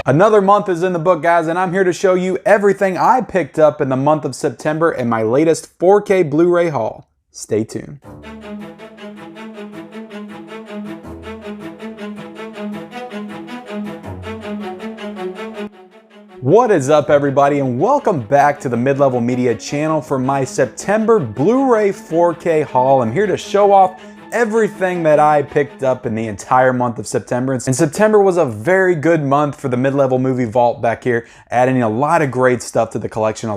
Another month is in the book, guys, and I'm here to show you everything I picked up in the month of September in my latest 4K Blu-ray haul. Stay tuned. What is up, everybody, and welcome back to the Mid-Level Media channel for my September Blu-ray 4K haul. I'm here to show off everything that I picked up in the entire month of September. And September was a very good month for the Mid-Level Movie Vault back here, adding a lot of great stuff to the collection.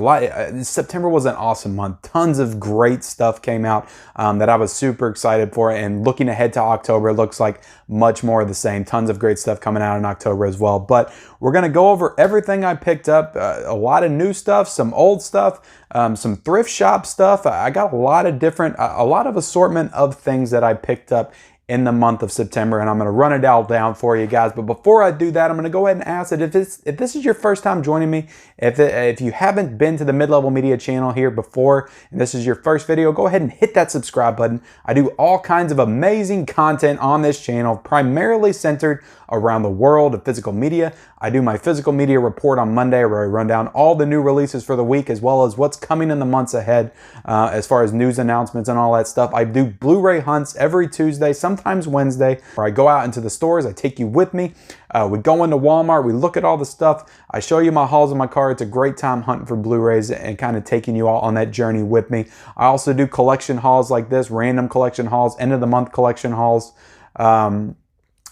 September was an awesome month. Tons of great stuff came out that I was super excited for. And looking ahead to October, it looks like much more of the same. Tons of great stuff coming out in October as well. But we're going to go over everything I picked up, a lot of new stuff, some old stuff, some thrift shop stuff. I got a lot of assortment of things that I picked up in the month of September, and I'm going to run it all down for you guys. But before I do that, I'm going to go ahead and ask that if this is your first time joining me, if you haven't been to the Mid-Level Media channel here before, and this is your first video, go ahead and hit that subscribe button. I do all kinds of amazing content on this channel, primarily centered around the world of physical media. I do my physical media report on Monday, where I run down all the new releases for the week, as well as what's coming in the months ahead, as far as news announcements and all that stuff. I do Blu-ray hunts every Tuesday, sometimes Wednesday, where I go out into the stores. I take you with me. We go into Walmart. We look at all the stuff. I show you my hauls in my car. It's a great time hunting for Blu-rays and kind of taking you all on that journey with me. I also do collection hauls like this, random collection hauls, end of the month collection hauls.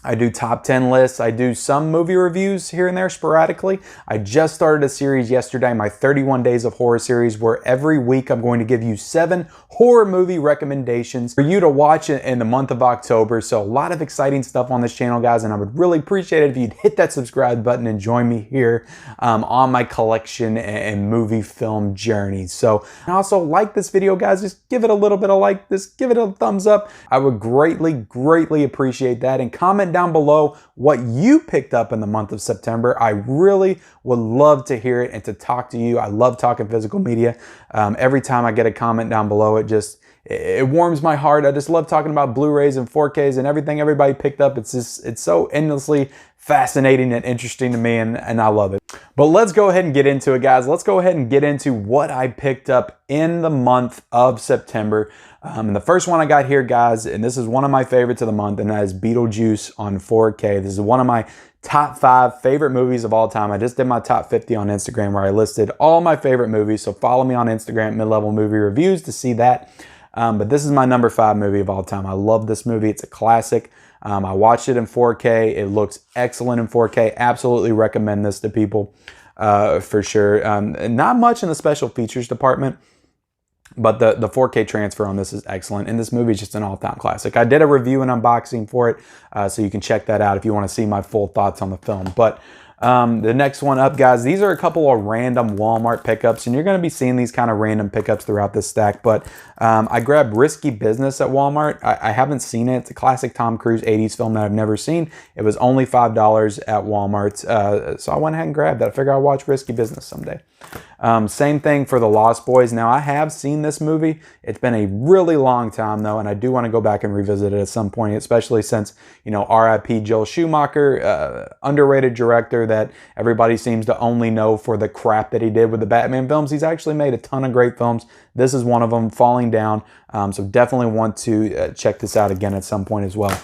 I do top 10 lists. I do some movie reviews here and there sporadically. I just started a series yesterday, my 31 Days of Horror series, where every week I'm going to give you 7 horror movie recommendations for you to watch in the month of October. So a lot of exciting stuff on this channel, guys, and I would really appreciate it if you'd hit that subscribe button and join me here on my collection and movie film journey. So, and also like this video, guys. Just give it a little bit of like, just give it a thumbs up. I would greatly appreciate that, and comment down below what you picked up in the month of September. I really would love to hear it and to talk to you. I love talking physical media. Every time I get a comment down below, it warms my heart. I just love talking about Blu-rays and 4Ks and everything everybody picked up. It's so endlessly fascinating and interesting to me, and I love it. But let's go ahead and get into it, guys. Let's go ahead and get into what I picked up in the month of September. And the first one I got here, guys, and this is one of my favorites of the month, and that is Beetlejuice on 4K. This is one of my top 5 favorite movies of all time. I just did my top 50 on Instagram, where I listed all my favorite movies. So follow me on Instagram, Mid-Level Movie Reviews, to see that. But this is my number 5 movie of all time. I love this movie. It's a classic. I watched it in 4K. It looks excellent in 4K. Absolutely recommend this to people for sure. Not much in the special features department, but the 4K transfer on this is excellent. And this movie is just an all-time classic. I did a review and unboxing for it, so you can check that out if you want to see my full thoughts on the film. But the next one up, guys, these are a couple of random Walmart pickups, and you're going to be seeing these kind of random pickups throughout this stack. But I grabbed Risky Business at Walmart. I haven't seen it. It's a classic Tom Cruise 80s film that I've never seen. It was only $5 at Walmart, so I went ahead and grabbed that. I figure I'll watch Risky Business someday. Same thing for The Lost Boys. Now, I have seen this movie. It's been a really long time, though, and I do want to go back and revisit it at some point, especially since, you know, R.I.P. Joel Schumacher, underrated director that everybody seems to only know for the crap that he did with the Batman films. He's actually made a ton of great films. This is one of them, Falling Down. So definitely want to check this out again at some point as well.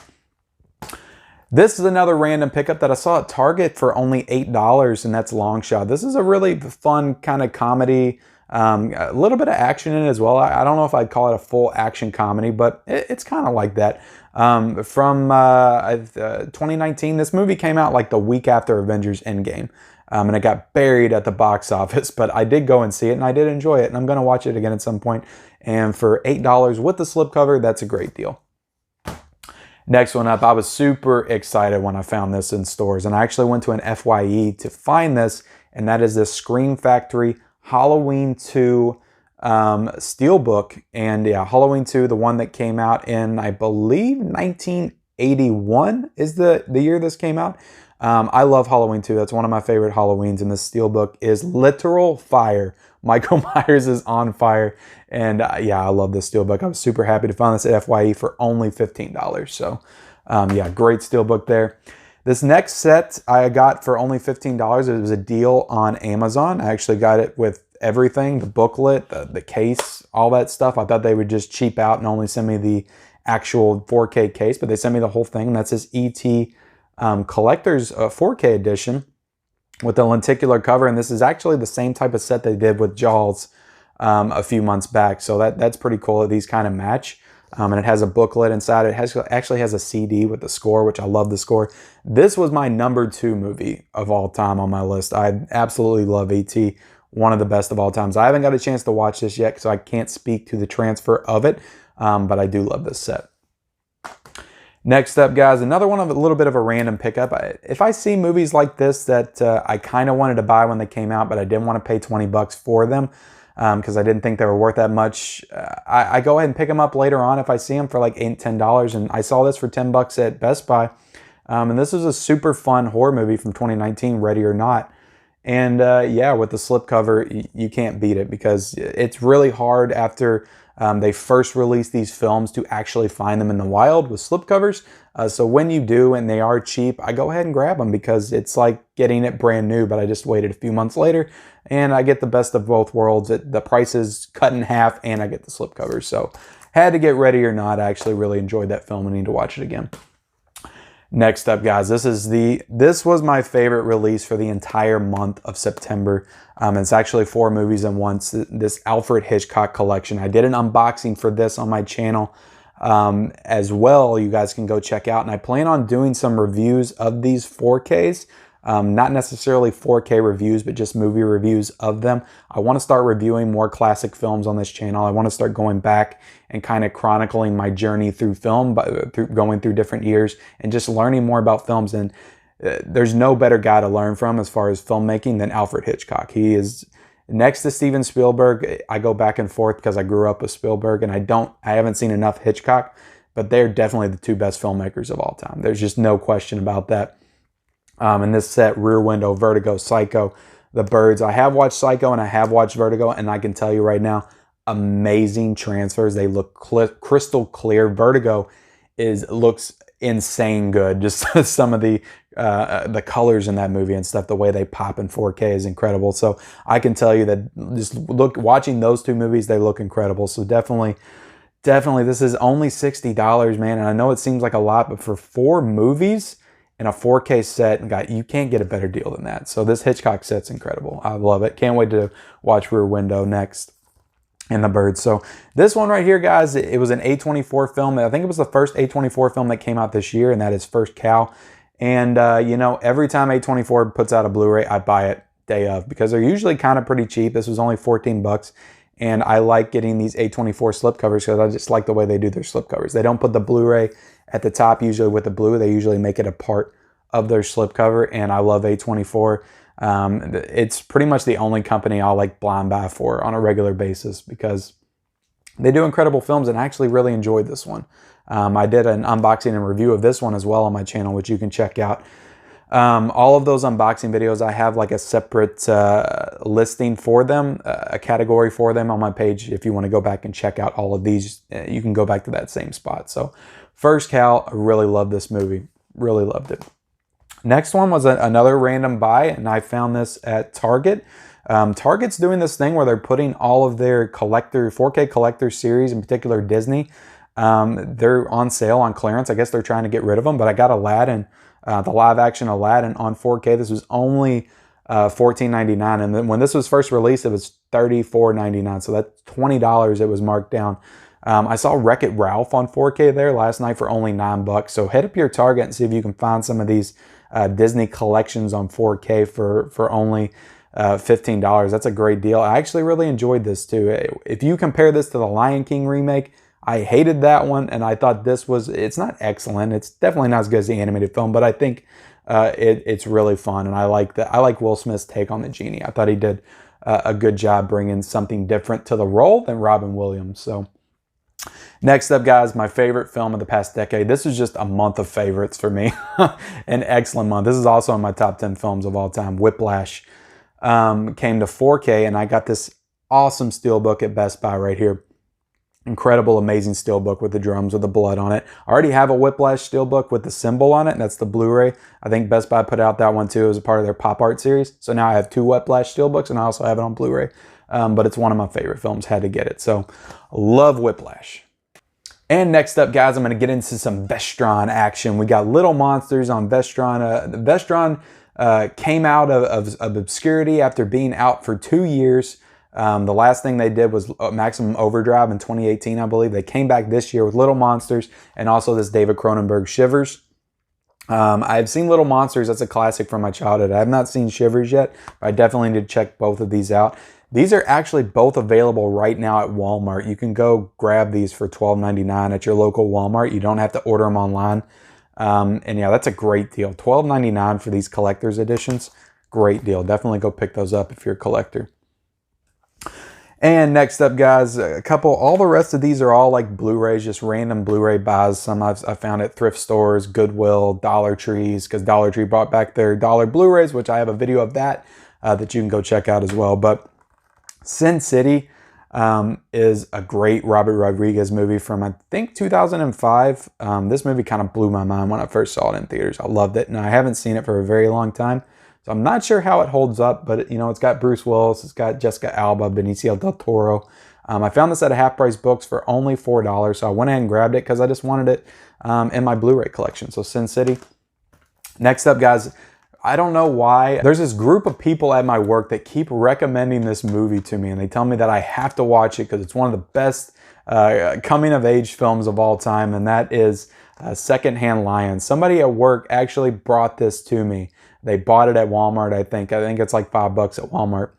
This is another random pickup that I saw at Target for only $8, and that's Long Shot. This is a really fun kind of comedy, a little bit of action in it as well. I don't know if I'd call it a full action comedy, but it's kind of like that. From 2019, this movie came out like the week after Avengers Endgame, and it got buried at the box office, but I did go and see it, and I did enjoy it, and I'm going to watch it again at some point. And for $8 with the slipcover, that's a great deal. Next one up, I was super excited when I found this in stores, and I actually went to an FYE to find this, and that is this Scream Factory Halloween 2 Steelbook. And yeah, Halloween 2, the one that came out in, I believe, 1981 is the year this came out. I love Halloween 2. That's one of my favorite Halloweens, and this Steelbook is literal fire. Michael Myers is on fire, and yeah, I love this Steelbook. I was super happy to find this at FYE for only $15. So yeah, great Steelbook there. This next set I got for only $15. It was a deal on Amazon. I actually got it with everything, the booklet, the case, all that stuff. I thought they would just cheap out and only send me the actual 4K case, but they sent me the whole thing. And that's this ET Collector's 4K edition with the lenticular cover. And this is actually the same type of set they did with Jaws a few months back. So that's pretty cool that these kind of match. And it has a booklet inside. It actually has a CD with the score, which I love the score. This was my #2 movie of all time on my list. I absolutely love E.T., one of the best of all times. I haven't got a chance to watch this yet, so I can't speak to the transfer of it, but I do love this set. Next up, guys, another one of a little bit of a random pickup. If I see movies like this that I kind of wanted to buy when they came out, but I didn't want to pay 20 bucks for them, because I didn't think they were worth that much, I go ahead and pick them up later on if I see them for like $8, $10. And I saw this for 10 bucks at Best Buy. And this is a super fun horror movie from 2019, Ready or Not. And yeah, with the slipcover, you can't beat it, because it's really hard after they first released these films to actually find them in the wild with slipcovers. So when you do, and they are cheap, I go ahead and grab them, because it's like getting it brand new, but I just waited a few months later and I get the best of both worlds. The price is cut in half and I get the slipcovers. So had to get Ready or Not. I actually really enjoyed that film and need to watch it again. Next up, guys, this was my favorite release for the entire month of September. It's actually 4 movies in one. This Alfred Hitchcock collection. I did an unboxing for this on my channel as well. You guys can go check out. And I plan on doing some reviews of these 4Ks. Not necessarily 4K reviews, but just movie reviews of them. I want to start reviewing more classic films on this channel. I want to start going back and kind of chronicling my journey through film, going through different years and just learning more about films. And there's no better guy to learn from as far as filmmaking than Alfred Hitchcock. He is next to Steven Spielberg. I go back and forth because I grew up with Spielberg, and I haven't seen enough Hitchcock, but they're definitely the 2 best filmmakers of all time. There's just no question about that. And this set, Rear Window, Vertigo, Psycho, The Birds. I have watched Psycho and I have watched Vertigo, and I can tell you right now, amazing transfers. They look crystal clear. Vertigo looks insane good. Just some of the colors in that movie and stuff, the way they pop in 4K is incredible. So I can tell you that just watching those 2 movies, they look incredible. So definitely, this is only $60, man. And I know it seems like a lot, but for 4 movies and a 4K set, and you can't get a better deal than that. So this Hitchcock set's incredible. I love it. Can't wait to watch Rear Window next, and The Birds. So this one right here, guys, it was an A24 film. I think it was the first A24 film that came out this year, and that is First Cow. And you know, every time A24 puts out a Blu-ray, I buy it day of, because they're usually kind of pretty cheap. This was only 14 bucks. And I like getting these A24 slipcovers because I just like the way they do their slipcovers. They don't put the Blu-ray at the top usually with the blue. They usually make it a part of their slipcover, and I love A24. It's pretty much the only company I'll like blind buy for on a regular basis, because they do incredible films, and I actually really enjoyed this one. I did an unboxing and review of this one as well on my channel, which you can check out. All of those unboxing videos, I have like a separate listing for them, a category for them on my page. If you want to go back and check out all of these, you can go back to that same spot. So First Cow, I really love this movie. Really loved it. Next one was another random buy, and I found this at Target. Target's doing this thing where they're putting all of their 4K collector series, in particular Disney, they're on sale on clearance. I guess they're trying to get rid of them, but I got Aladdin, the live action Aladdin on 4K. This was only $14.99, and then when this was first released, it was $34.99, so that's $20 it was marked down. I saw Wreck-It Ralph on 4K there last night for only $9. So head up to your Target and see if you can find some of these Disney collections on 4K for only $15. That's a great deal. I actually really enjoyed this too. If you compare this to the Lion King remake, I hated that one, and I thought it's not excellent. It's definitely not as good as the animated film, but I think it's really fun, and I like Will Smith's take on the genie. I thought he did a good job bringing something different to the role than Robin Williams. So next up, guys, my favorite film of the past decade. This is just a month of favorites for me. An excellent month. This is also in my top 10 films of all time. Whiplash came to 4K, and I got this awesome steelbook at Best Buy right here. Incredible, amazing steelbook with the drums with the blood on it. I already have a Whiplash steelbook with the symbol on it, and that's the Blu-ray. I think Best Buy put out that one too as a part of their pop art series. So now I have 2 Whiplash steelbooks, and I also have it on Blu-ray. But it's one of my favorite films, had to get it. So love Whiplash. And next up, guys, I'm going to get into some Vestron action. We got Little Monsters on Vestron. Vestron came out of obscurity after being out for 2 years. The last thing they did was Maximum Overdrive in 2018, I believe. They came back this year with Little Monsters and also this David Cronenberg Shivers. I've seen Little Monsters. That's a classic from my childhood. I have not seen Shivers yet, but I definitely need to check both of these out. These are actually both available right now at Walmart. You can go grab these for $12.99 at your local Walmart. You don't have to order them online. And yeah, that's a great deal. $12.99 for these collector's editions. Great deal. Definitely go pick those up if you're a collector. And next up, guys, all the rest of these are all like Blu-rays, just random Blu-ray buys. Some I found at thrift stores, Goodwill, Dollar Trees, because Dollar Tree brought back their dollar Blu-rays, which I have a video of that you can go check out as well. But Sin City is a great Robert Rodriguez movie from, I think, 2005. This movie kind of blew my mind when I first saw it in theaters. I loved it, and I haven't seen it for a very long time. So I'm not sure how it holds up, but you know, it's got Bruce Willis, it's got Jessica Alba, Benicio del Toro. I found this at a Half Price Books for only $4, so I went ahead and grabbed it because I just wanted it in my Blu-ray collection. So Sin City. Next up, guys, I don't know why. There's this group of people at my work that keep recommending this movie to me, and they tell me that I have to watch it because it's one of the best coming-of-age films of all time, and that is Secondhand Lions. Somebody at work actually brought this to me. They bought it at Walmart, I think. I think it's like $5 at Walmart.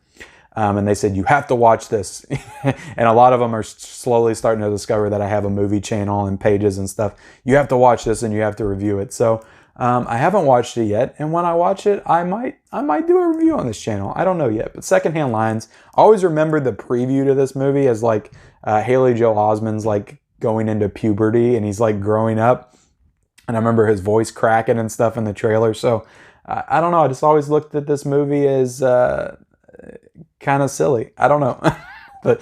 And they said, you have to watch this. And a lot of them are slowly starting to discover that I have a movie channel and pages and stuff. You have to watch this and you have to review it. So I haven't watched it yet. And when I watch it, I might do a review on this channel. I don't know yet. But Secondhand Lions, I always remember the preview to this movie as like Haley Joel Osment's like going into puberty and he's like growing up. And I remember his voice cracking and stuff in the trailer. So I don't know. I just always looked at this movie as kind of silly. I don't know. But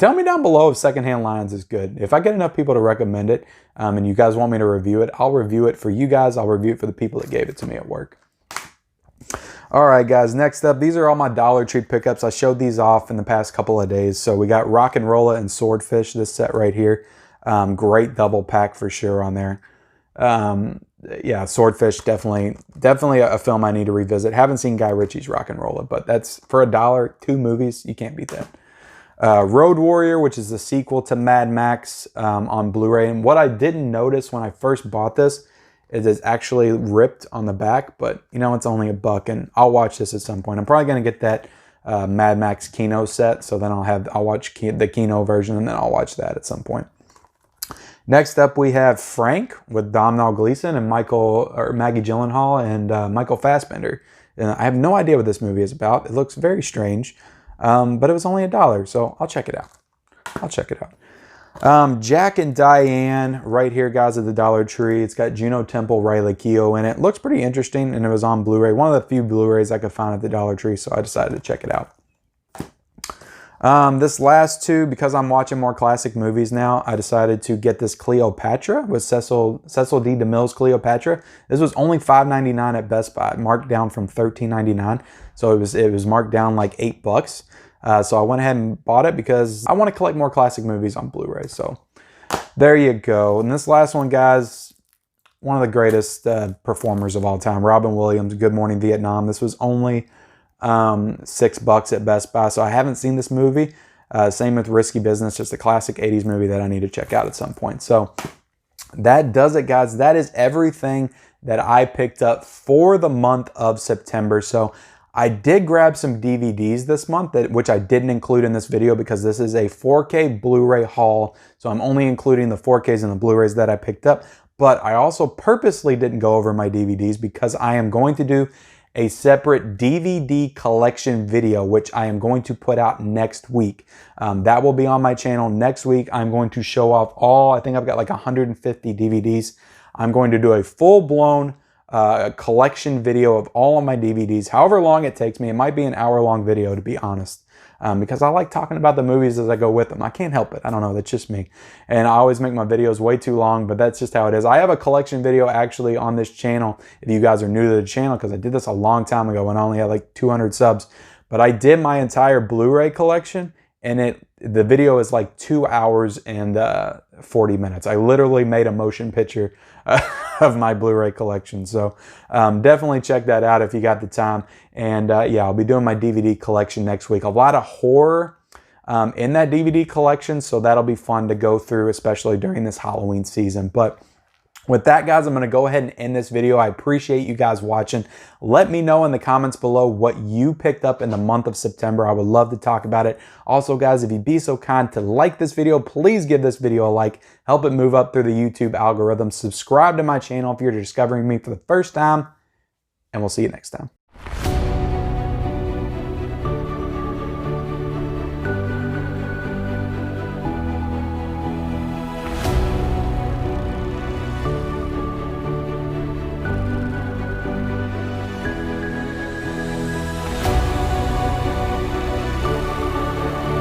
tell me down below if Secondhand Lions is good. If I get enough people to recommend it and you guys want me to review it, I'll review it for you guys. I'll review it for the people that gave it to me at work. All right, guys. Next up, these are all my Dollar Tree pickups. I showed these off in the past couple of days. So we got Rock and Rolla and Swordfish, this set right here. Great double pack for sure on there. Yeah, Swordfish, definitely a film I need to revisit. Haven't seen Guy Ritchie's Rock and Rolla, but that's for $1, 2 movies. You can't beat that. Road Warrior, which is the sequel to Mad Max on Blu-ray. And what I didn't notice when I first bought this is it's actually ripped on the back, but you know, it's only $1 and I'll watch this at some point. I'm probably going to get that Mad Max Kino set, so then I'll watch the Kino version and then I'll watch that at some point. Next up, we have Frank with Domhnall Gleeson and Maggie Gyllenhaal and Michael Fassbender. And I have no idea what this movie is about. It looks very strange, but it was only $1, so I'll check it out. Jack and Diane right here, guys, at the Dollar Tree. It's got Juno Temple, Riley Keough in it. Looks pretty interesting, and it was on Blu-ray. One of the few Blu-rays I could find at the Dollar Tree, so I decided to check it out. This last two, because I'm watching more classic movies now, I decided to get this Cleopatra with Cecil D. DeMille's Cleopatra. This was only $5.99 at Best Buy, marked down from $13.99. So it was marked down like $8. So I went ahead and bought it because I want to collect more classic movies on Blu-ray. So there you go. And this last one, guys, one of the greatest performers of all time, Robin Williams, Good Morning Vietnam. This was only $6 at Best Buy. So I haven't seen this movie. Same with Risky Business, just a classic 80s movie that I need to check out at some point. So that does it, guys. That is everything that I picked up for the month of September. So I did grab some DVDs this month, which I didn't include in this video because this is a 4K Blu-ray haul. So I'm only including the 4Ks and the Blu-rays that I picked up. But I also purposely didn't go over my DVDs because I am going to do a separate DVD collection video, which I am going to put out next week. That will be on my channel next week. I'm going to show off I think I've got like 150 DVDs. I'm going to do a full-blown collection video of all of my DVDs, however long it takes me. It might be an hour-long video, to be honest. because I like talking about the movies as I go with them. I can't help it. I don't know. That's just me. And I always make my videos way too long, but that's just how it is. I have a collection video actually on this channel if you guys are new to the channel, because I did this a long time ago when I only had like 200 subs. But I did my entire Blu-ray collection, and the video is like 2 hours and 40 minutes. I literally made a motion picture of my Blu-ray collection. So definitely check that out if you got the time. And yeah, I'll be doing my DVD collection next week. A lot of horror in that DVD collection, so that'll be fun to go through, especially during this Halloween season. But with that, guys, I'm going to go ahead and end this video. I appreciate you guys watching. Let me know in the comments below what you picked up in the month of September. I would love to talk about it. Also, guys, if you'd be so kind to like this video, please give this video a like. Help it move up through the YouTube algorithm. Subscribe to my channel if you're discovering me for the first time, and we'll see you next time.